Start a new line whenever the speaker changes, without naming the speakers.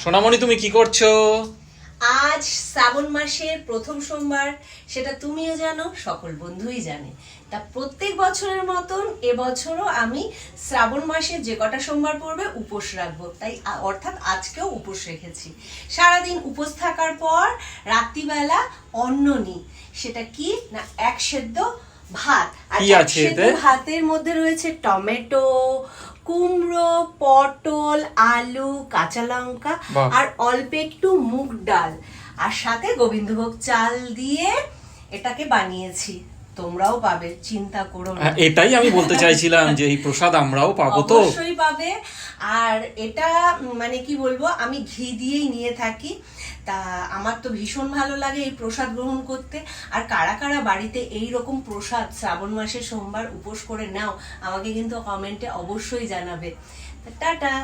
সোনামণি, তুমি কি করছো?
আজ শ্রাবণ মাসের প্রথম সোমবার, সেটা তুমিও জানো, সকল বন্ধুই জানে। তা প্রত্যেক বছরের মতন এবছরও আমি শ্রাবণ মাসে যে কটা সোমবার পড়বে উপোস রাখবো, তাই অর্থাৎ আজকেও উপোস রেখেছি। সারাদিন উপোস থাকার পর রাত্রিবেলা অন্ন নিই। সেটা কি না, এক সেদ্ধ ভাত। আর
কি
এক
আছে
সেদ্ধ
এতে?
ভাতের মধ্যে রয়েছে টমেটো, কুমড়ো, পটল, আলু, কাঁচা লঙ্কা
বাহ।
আর অল্প একটু মুগ ডাল, আর সাথে গোবিন্দভোগ চাল দিয়ে এটাকে বানিয়েছি। তোমরাও পাবে, চিন্তা করো না।
হ্যাঁ, এটাই আমি বলতে চাইছিলাম যে এই প্রসাদ আমরাও পাবো তো।
অবশ্যই পাবে। আর এটা মানে কি বলবো, আমি ঘি দিয়েই নিয়ে থাকি। তা আমার তো ভীষণ ভালো লাগে এই প্রসাদ গ্রহণ করতে। আর কারা কারা বাড়িতে এই রকম প্রসাদ শ্রাবণ মাসে সোমবার উপোস করে নাও, আমাকে কিন্তু কমেন্টে অবশ্যই জানাবে। টাটা।